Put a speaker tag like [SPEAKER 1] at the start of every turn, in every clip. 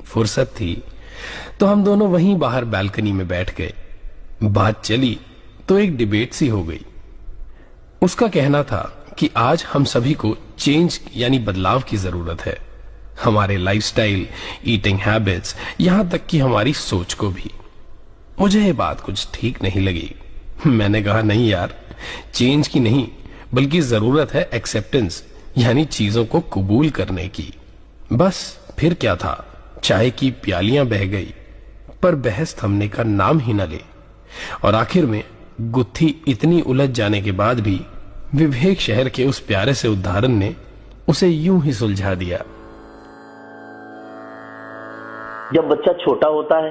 [SPEAKER 1] फुर्सत थी तो हम दोनों वहीं बाहर बालकनी में बैठ गए। बात चली तो एक डिबेट सी हो गई। उसका कहना था कि आज हम सभी को चेंज यानी बदलाव की जरूरत है, हमारे लाइफस्टाइल, ईटिंग हैबिट्स, यहां तक कि हमारी सोच को भी। मुझे ये बात कुछ ठीक नहीं लगी। मैंने कहा नहीं यार, चेंज की नहीं बल्कि जरूरत है एक्सेप्टेंस यानी चीजों को कबूल करने की। बस फिर क्या था, चाय की प्यालियां बह गई पर बहस थमने का नाम ही न ले, और आखिर में गुत्थी इतनी उलझ जाने के बाद भी विवेक शहर के उस प्यारे से उदाहरण ने उसे यूं ही सुलझा दिया।
[SPEAKER 2] जब बच्चा छोटा होता है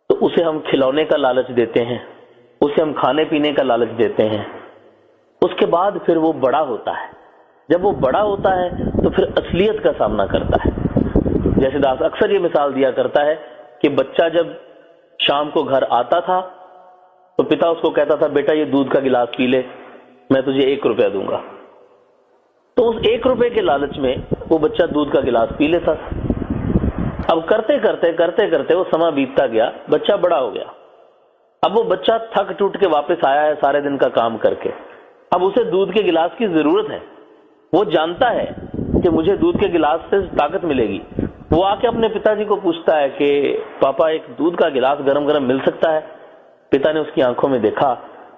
[SPEAKER 2] तो उसे हम खिलौने का लालच देते हैं, उसे हम खाने पीने का लालच देते हैं। उसके बाद फिर वो बड़ा होता है। जब वो बड़ा होता है तो फिर असलियत का सामना करता है। जैसे दास अक्सर ये मिसाल दिया करता है कि बच्चा जब शाम को घर आता था तो पिता उसको कहता था, बेटा ये दूध का गिलास पी ले, मैं तुझे 1 रुपया दूंगा। तो उस 1 रुपए के लालच में वो बच्चा दूध का गिलास पी लेता था। अब करते करते वो समय बीतता गया, बच्चा बड़ा हो गया। अब वो बच्चा थक टूट के वापस आया है सारे दिन का काम करके। अब उसे दूध के गिलास की जरूरत है। वो जानता है कि मुझे दूध के गिलास से ताकत मिलेगी। वो आके अपने पिताजी को पूछता है कि पापा एक दूध का गिलास गरम गरम मिल सकता है? पिता ने उसकी आंखों में देखा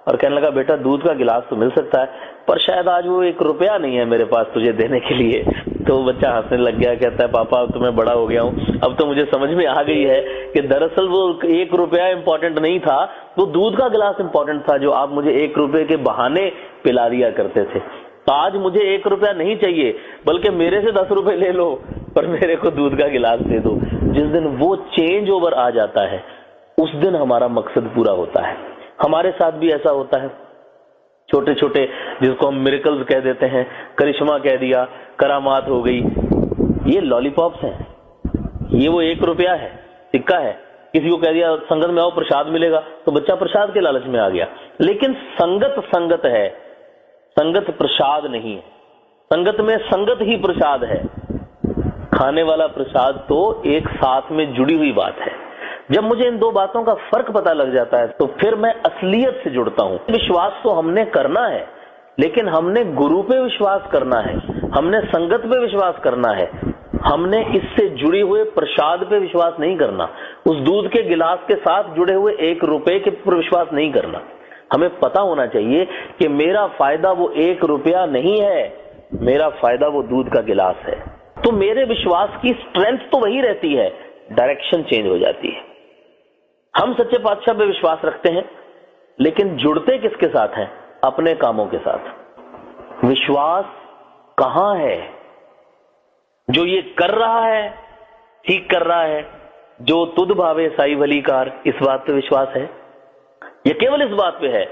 [SPEAKER 2] और कहने लगा, बेटा दूध का गिलास तो मिल सकता है पर शायद आज वो 1 रुपया नहीं है मेरे पास तुझे देने के लिए। तो बच्चा हंसने लग गया, कहता है पापा अब तो मैं बड़ा हो गया हूँ, अब तो मुझे समझ में आ गई है कि दरअसल वो 1 रुपया इंपॉर्टेंट नहीं था, वो दूध का गिलास इंपॉर्टेंट था जो आप मुझे 1 रुपए के बहाने पिला दिया करते थे। तो आज मुझे 1 रुपया नहीं चाहिए बल्कि मेरे से 10 रुपए ले लो पर मेरे को दूध का गिलास दे दो। जिस दिन वो चेंज ओवर आ जाता है उस दिन हमारा मकसद पूरा होता है। हमारे साथ भी ऐसा होता है। छोटे छोटे जिसको हम मिरेकल्स कह देते हैं, करिश्मा कह दिया, करामात हो गई, ये लॉलीपॉप्स हैं। ये वो 1 रुपया है, सिक्का है। किसी को कह दिया संगत में आओ प्रसाद मिलेगा तो बच्चा प्रसाद के लालच में आ गया। लेकिन संगत संगत है, संगत प्रसाद नहीं है। संगत में संगत ही प्रसाद है। खाने वाला प्रसाद तो एक साथ में जुड़ी हुई बात है। जब मुझे इन दो बातों का फर्क पता लग जाता है तो फिर मैं असलियत से जुड़ता हूं। विश्वास तो हमने करना है लेकिन हमने गुरु पे विश्वास करना है, हमने संगत पे विश्वास करना है, हमने इससे जुड़े हुए प्रसाद पे विश्वास नहीं करना, उस दूध के गिलास के साथ जुड़े हुए 1 रुपए के पर विश्वास नहीं करना। हमें पता होना चाहिए कि मेरा फायदा वो 1 रुपया नहीं है, मेरा फायदा वो दूध का गिलास है। तो मेरे विश्वास की स्ट्रेंथ तो वही रहती है, डायरेक्शन चेंज हो जाती है। हम सच्चे पातशाह पे विश्वास रखते हैं लेकिन जुड़ते किसके साथ हैं? अपने कामों के साथ। विश्वास कहां है? जो ये कर रहा है, ठीक कर रहा है, जो तुद भावे साई भलीकार, इस बात पे विश्वास है? ये केवल इस बात पे है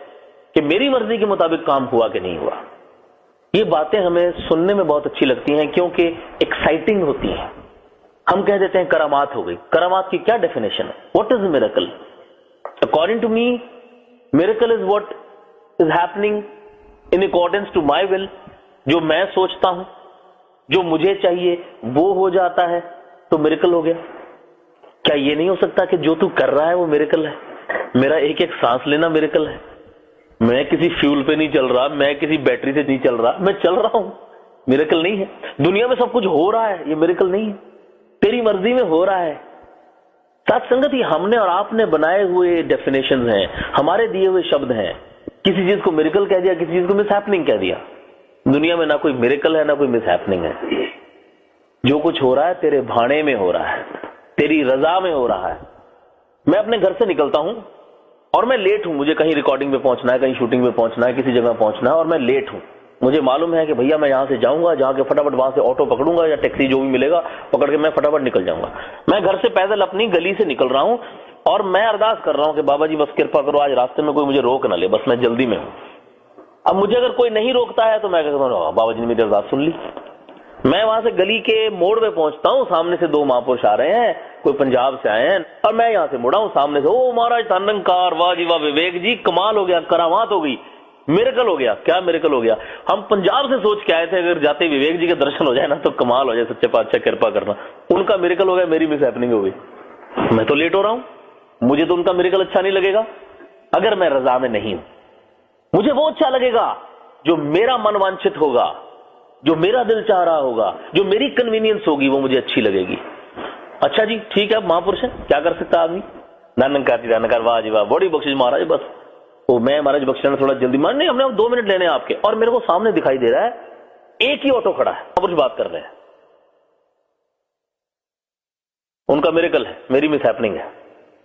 [SPEAKER 2] कि मेरी मर्जी के मुताबिक काम हुआ कि नहीं हुआ। ये बातें हमें सुनने में बहुत अच्छी लगती हैं क्योंकि एक्साइटिंग होती हैं। हम कह देते हैं करामात हो गई। करामात की क्या डेफिनेशन है? What is miracle? According to me, miracle is what is happening in accordance to my will. जो मैं सोचता हूं, जो मुझे चाहिए वो हो जाता है तो मिरेकल हो गया। क्या ये नहीं हो सकता कि जो तू कर रहा है वो मिरेकल है? मेरा एक एक सांस लेना मिरेकल है। मैं किसी फ्यूल पे नहीं चल रहा, मैं किसी बैटरी से नहीं चल रहा, मैं चल रहा हूं, मिरेकल नहीं है? दुनिया में सब कुछ हो रहा है, ये मिरेकल नहीं है? तेरी मर्जी में हो रहा है। साथ संगत, ये हमने और आपने बनाए हुए डेफिनेशंस हैं, हमारे दिए हुए शब्द हैं। किसी चीज को मिरेकल कह दिया, किसी चीज को मिसहैपनिंग कह दिया। दुनिया में ना कोई मिरेकल है ना कोई मिसहैपनिंग है। जो कुछ हो रहा है तेरे भाणे में हो रहा है, तेरी रजा में हो रहा है। मैं अपने घर से निकलता हूं और मैं लेट हूं, मुझे कहीं रिकॉर्डिंग पे पहुंचना है, कहीं शूटिंग पे पहुंचना है, किसी जगह पहुंचना है और मैं लेट हूं। मुझे मालूम है कि भैया मैं यहां से जाऊंगा, जाके फटाफट वहां से ऑटो पकड़ूंगा या टैक्सी जो भी मिलेगा पकड़ के मैं फटाफट निकल जाऊंगा। मैं घर से पैदल अपनी गली से निकल रहा हूं और मैं अरदास कर रहा हूं कि बाबा जी बस कृपा करो, आज रास्ते में कोई मुझे रोक ना ले, बस मैं जल्दी में हूं। अब मुझे अगर कोई नहीं रोकता है तो मैं कहता हूं बाबा जी ने मेरी अरदास सुन ली। मैं वहां से गली के मोड़ पे पहुंचता हूं, सामने से 2 महापुरुष आ रहे हैं, कोई पंजाब से आए हैं और मैं यहां से मुड़ा हूं। सामने से ओ महाराज धनंकार, वाह जी वाह, विवेक जी कमाल हो गया, करामात हो गई। मिरेकल हो गया। क्या मिरेकल हो गया? हम पंजाब से सोच के आए थे अगर जाते विवेक जी के दर्शन हो जाए ना तो कमाल हो जाए, सच्चे पातशाह कृपा करना। उनका मिरेकल हो गया, मेरी मिस हैपनिंग हो गई। मैं तो लेट हो रहा हूं, मुझे तो उनका मिरेकल अच्छा नहीं लगेगा अगर मैं रजा में नहीं हूं। मुझे वो अच्छा लगेगा जो मेरा मन वांछित होगा, जो मेरा दिल चाह रहा होगा, जो मेरी कन्वीनियंस होगी, वो मुझे अच्छी लगेगी। अच्छा जी ठीक है, महापुरुष है, क्या कर सकता आदमी? नानकार वाह जी वाह, बड़ी बख्शिश महाराज। बस वो मैं महाराज बख्शिश थोड़ा जल्दी मान नहीं, हमने 2 मिनट लेने आपके। और मेरे को सामने दिखाई दे रहा है एक ही ऑटो खड़ा है, कुछ बात कर रहे हैं। उनका मिरेकल है, मेरी मिस हैपनिंग है।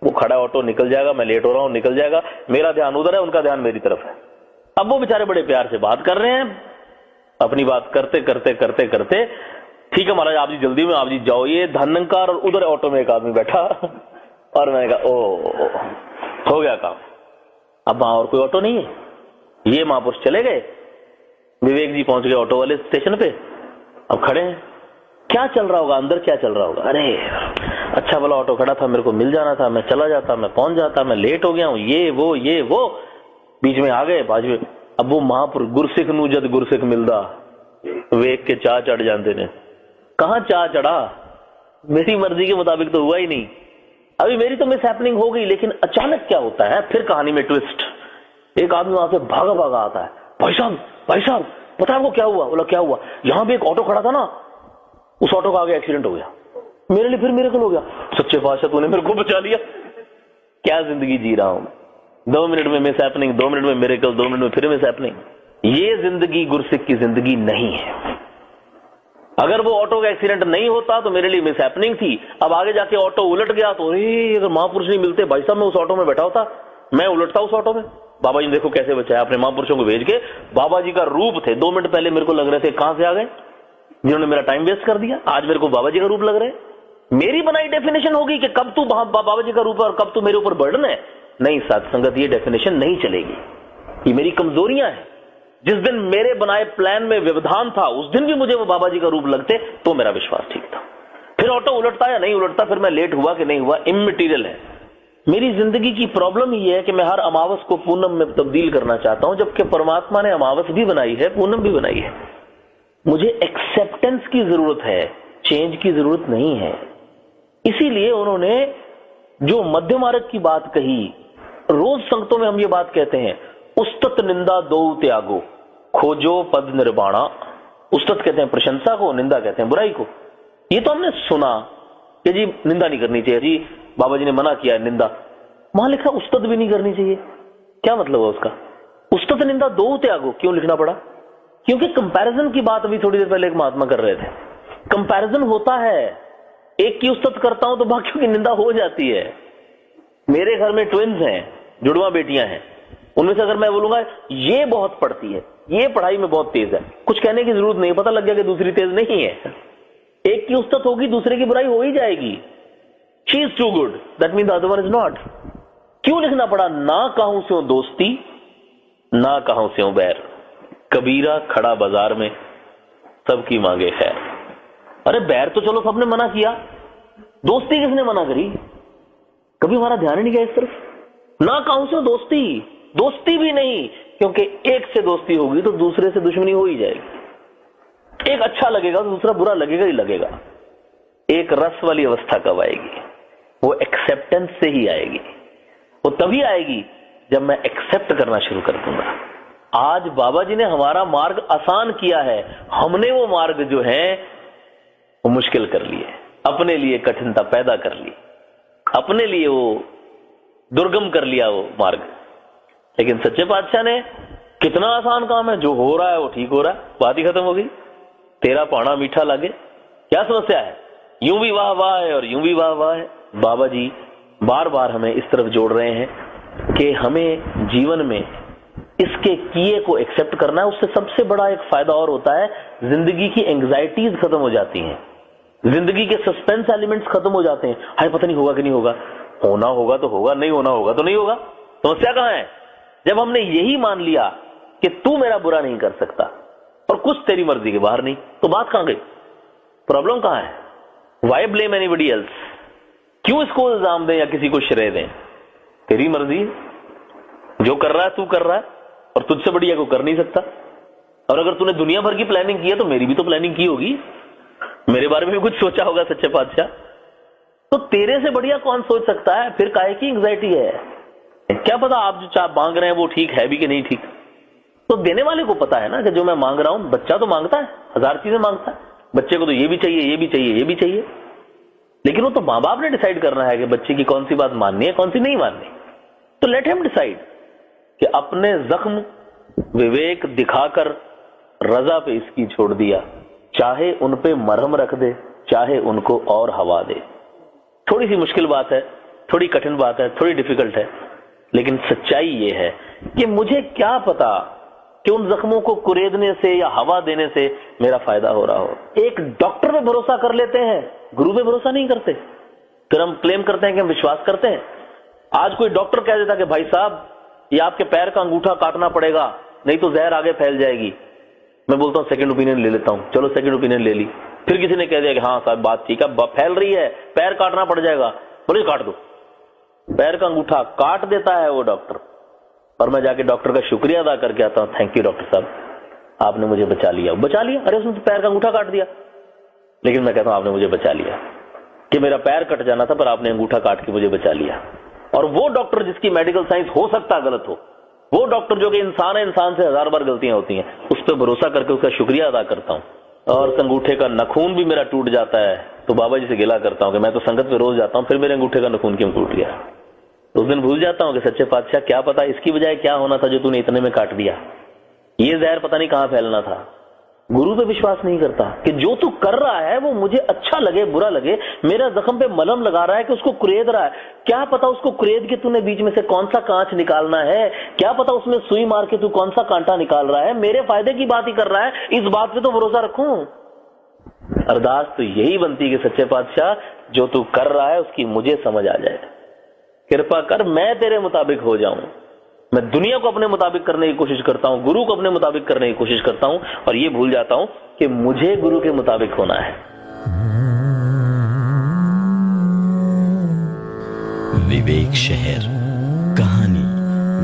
[SPEAKER 2] वो खड़ा ऑटो निकल जाएगा, मैं लेट हो रहा हूं, निकल जाएगा, मेरा ध्यान उधर है, उनका ध्यान मेरी तरफ है। अब वो बेचारे बड़े प्यार से बात कर रहे हैं, अपनी बात करते करते करते करते, ठीक है महाराज आप जी जल्दी में, आप जी जाओ। ये धनंकार और उधर ऑटो में एक आदमी बैठा और मैंने कहा ओ हो गया काम। अब वहां और कोई ऑटो नहीं है, ये महापुरुष चले गए, विवेक जी पहुंच गए ऑटो वाले स्टेशन पे। अब खड़े हैं, क्या चल रहा होगा अंदर, क्या चल रहा होगा? अरे अच्छा वाला ऑटो खड़ा था, मेरे को मिल जाना था, मैं चला जाता, मैं पहुंच जाता, मैं लेट हो गया हूं, ये वो बीच में आ गए बाजू। अब वो महापुरुष गुरसिख नू जद गुरसिख मिलदा वेख के चाह चढ़ जाते ने। कहां चाह चढ़ा, मेरी मर्जी के मुताबिक तो हुआ ही नहीं। अभी मेरी तो मिस हैपनिंग हो गई, लेकिन अचानक क्या होता है फिर कहानी में ट्विस्ट। एक आदमी वहां से भागा भागा आता है, भाई साहब पता है आपको क्या हुआ? बोला क्या हुआ? यहां भी एक ऑटो खड़ा था ना, उस ऑटो का आगे एक्सीडेंट हो गया। मेरे लिए फिर मिरेकल हो गया, सच्चे पातशाह तूने मेरे को बचा लिया। क्या जिंदगी जी रहा हूं, 2 मिनट में मिस हैपनिंग, 2 मिनट में मिरेकल, 2 मिनट में फिर मिस हैपनिंग। ये जिंदगी गुरसिख की जिंदगी नहीं है। अगर वो ऑटो का एक्सीडेंट नहीं होता तो मेरे लिए मिस हैपनिंग थी। अब आगे जाके ऑटो उलट गया तो अगर महापुरुष नहीं मिलते, भाई साहब मैं उस ऑटो में बैठा होता, मैं उलटता उस ऑटो में। बाबा जी देखो कैसे बचाया अपने महापुरुषों को भेज के। बाबा जी का रूप थे, 2 मिनट पहले मेरे को लग रहे थे कहां से आ गए, जिन्होंने मेरा टाइम वेस्ट कर दिया। आज मेरे को बाबा जी का रूप लग रहे हैं। मेरी बनाई डेफिनेशन होगी कि कब तू बाबा जी का रूप है और कब तू मेरे ऊपर बर्डन है। नहीं साथ संगत, ये डेफिनेशन नहीं चलेगी, ये मेरी कमजोरियां हैं। जिस दिन मेरे बनाए प्लान में व्यवधान था उस दिन भी मुझे वो बाबा जी का रूप लगते तो मेरा विश्वास ठीक था। फिर ऑटो उलटता या नहीं उलटता, फिर मैं लेट हुआ कि नहीं हुआ, इममटेरियल है। मेरी जिंदगी की प्रॉब्लम ये है कि मैं हर अमावस को पूनम में तब्दील करना चाहता हूं, जबकि परमात्मा ने अमावस भी बनाई है, पूनम भी बनाई है। मुझे एक्सेप्टेंस की जरूरत है, चेंज की जरूरत नहीं है। इसीलिए उन्होंने जो मध्य मार्ग की बात कही, रोज संगतों में हम ये बात कहते हैं, उस्तत निंदा दो त्यागो खोजो पद निर्वाणा। उस्तत कहते हैं प्रशंसा को, निंदा कहते हैं बुराई को। ये तो हमने सुना कि जी निंदा नहीं करनी चाहिए, जी बाबा जी ने मना किया है निंदा, वहां लिखा उस्तत भी नहीं करनी चाहिए। क्या मतलब है उसका? उस्तत निंदा दो त्यागो क्यों लिखना पड़ा? क्योंकि कंपैरिजन की बात अभी थोड़ी देर पहले एक महात्मा कर रहे थे। कंपैरिजन होता है, एक की उस्तत करता हूं तो बाकियों की निंदा हो जाती है। मेरे घर में ट्विन्स हैं, जुड़वा बेटियां हैं, उनमें से अगर मैं बोलूंगा ये बहुत पढ़ती है, ये पढ़ाई में बहुत तेज है, कुछ कहने की जरूरत नहीं, पता लग गया कि दूसरी तेज नहीं है। एक की उस्तत होगी, दूसरे की बुराई हो ही जाएगी। She is too good, that mean the other one is not. क्यों लिखना पड़ा? ना कहूं स्यों दोस्ती, ना कहूं स्यों बैर, कबीरा खड़ा बाजार में सबकी मांगे खैर। अरे बैर तो चलो सबने मना किया, दोस्ती किसने मना करी? कभी हमारा ध्यान ही नहीं गया इस तरफ। ना कहूं स्यों दोस्ती, दोस्ती भी नहीं, क्योंकि एक से दोस्ती होगी तो दूसरे से दुश्मनी हो ही जाएगी। एक अच्छा लगेगा तो दूसरा बुरा लगेगा ही लगेगा। एक रस वाली अवस्था कब आएगी? वो एक्सेप्टेंस से ही आएगी। वो तभी आएगी जब मैं एक्सेप्ट करना शुरू कर दूंगा। आज बाबा जी ने हमारा मार्ग आसान किया है, हमने वो मार्ग जो है वो मुश्किल कर लिए, अपने लिए कठिनता पैदा कर ली, अपने लिए वो दुर्गम कर लिया वो मार्ग। लेकिन सच्चे पातशाह ने कितना आसान काम है, जो हो रहा है वो ठीक हो रहा है, बात ही खत्म हो गई। तेरा पाना मीठा लगे, क्या समस्या है? यूं भी वाह वाह है और यूं भी वाह वाह है। बाबा जी बार बार हमें इस तरफ जोड़ रहे हैं कि हमें जीवन में इसके किए को एक्सेप्ट करना है। उससे सबसे बड़ा एक फायदा और होता है, जिंदगी की एंग्जाइटीज खत्म हो जाती हैं, जिंदगी के सस्पेंस एलिमेंट्स खत्म हो जाते हैं। हाय पता नहीं होगा कि नहीं होगा, होना होगा तो होगा, नहीं होना होगा तो नहीं होगा। समस्या कहां है? जब हमने यही मान लिया कि तू मेरा बुरा नहीं कर सकता और कुछ तेरी मर्जी के बाहर नहीं, तो बात कहां गई? प्रॉब्लम कहां है? Why blame anybody else? क्यों इसको इल्जाम दें या किसी को श्रेय दें? तेरी मर्जी, जो कर रहा है तू कर रहा है, और तुझसे बढ़िया कोई कर नहीं सकता। और अगर तूने दुनिया भर की प्लानिंग की है तो मेरी भी तो प्लानिंग की होगी, मेरे बारे में भी कुछ सोचा होगा सच्चे पातशाह। तो तेरे से बढ़िया कौन सोच सकता है? फिर काहे की एंग्जाइटी है? क्या पता आप जो चाह मांग रहे हैं वो ठीक है भी कि नहीं ठीक। तो देने वाले को पता है ना कि जो मैं मांग रहा हूं, बच्चा तो मांगता है, हजार चीजें मांगता है, बच्चे को तो ये भी चाहिए, ये भी चाहिए, ये भी चाहिए। लेकिन वो तो मां बाप ने डिसाइड करना है कि बच्चे की कौन सी बात माननी है, कौन सी नहीं माननी। तो लेट हिम डिसाइड कि अपने जख्म विवेक दिखाकर रजा पे इसकी छोड़ दिया, चाहे उन पे मरहम रख दे, चाहे उनको और हवा दे। थोड़ी सी मुश्किल बात है, थोड़ी कठिन बात है, थोड़ी डिफिकल्ट है, लेकिन सच्चाई ये है कि मुझे क्या पता कि उन जख्मों को कुरेदने से या हवा देने से मेरा फायदा हो रहा हो। एक डॉक्टर पे भरोसा कर लेते हैं, गुरु पे भरोसा नहीं करते। फिर हम क्लेम करते हैं कि हम विश्वास करते हैं। आज कोई डॉक्टर कह देता कि भाई साहब ये आपके पैर का अंगूठा काटना पड़ेगा, नहीं तो जहर आगे फैल जाएगी। मैं बोलता हूं सेकंड ओपिनियन ले लेता हूं, चलो सेकंड ओपिनियन ले ली। फिर किसी ने कह दिया कि हाँ साहब बात ठीक है, फैल रही है, पैर काटना पड़ जाएगा, बोले काट दो। पैर का अंगूठा काट देता है वो डॉक्टर, और मैं जाके डॉक्टर का शुक्रिया अदा करके आता हूं, थैंक यू डॉक्टर साहब, आपने मुझे बचा लिया। बचा लिया? अरे उसने तो पैर का अंगूठा काट दिया। लेकिन मैं कहता हूं आपने मुझे बचा लिया, कि मेरा पैर कट जाना था पर आपने अंगूठा काट के मुझे बचा लिया। और वो डॉक्टर जिसकी मेडिकल साइंस हो सकता है गलत हो, वो डॉक्टर जो कि इंसान है, इंसान से 1000 बार गलतियां होती हैं, उस पर भरोसा करके उसका शुक्रिया अदा करता हूं। और उस अंगूठे का नखून भी मेरा टूट जाता है तो बाबा जी से गिला करता हूं कि मैं तो संगत पे रोज जाता हूं, फिर मेरे अंगूठे का नखून क्यों टूट गया। तो उस दिन भूल जाता हूं कि सच्चे पातशाह क्या पता इसकी बजाय क्या होना था जो तूने इतने में काट दिया। ये जहर पता नहीं कहां फैलना था। गुरु पे विश्वास नहीं करता कि जो तू कर रहा है वो मुझे अच्छा लगे बुरा लगे, मेरा जख्म पे मलहम लगा रहा है कि उसको कुरेद रहा है, क्या पता उसको कुरेद के तूने बीच में से कौन सा कांच निकालना है, क्या पता उसमें सुई मार के तू कौन सा कांटा निकाल रहा है, मेरे फायदे की बात ही कर रहा है, इस बात पे तो भरोसा रखूं। अरदास तो यही बनती है कि सच्चे पातशाह जो तू कर रहा है उसकी मुझे समझ आ जाए, कृपा कर मैं तेरे मुताबिक हो जाऊं। मैं दुनिया को अपने मुताबिक करने की कोशिश करता हूं, गुरु को अपने मुताबिक करने की कोशिश करता हूं, और ये भूल जाता हूं कि मुझे गुरु के मुताबिक होना है।
[SPEAKER 3] विवेक शहर, कहानी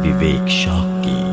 [SPEAKER 3] विवेक शौक की।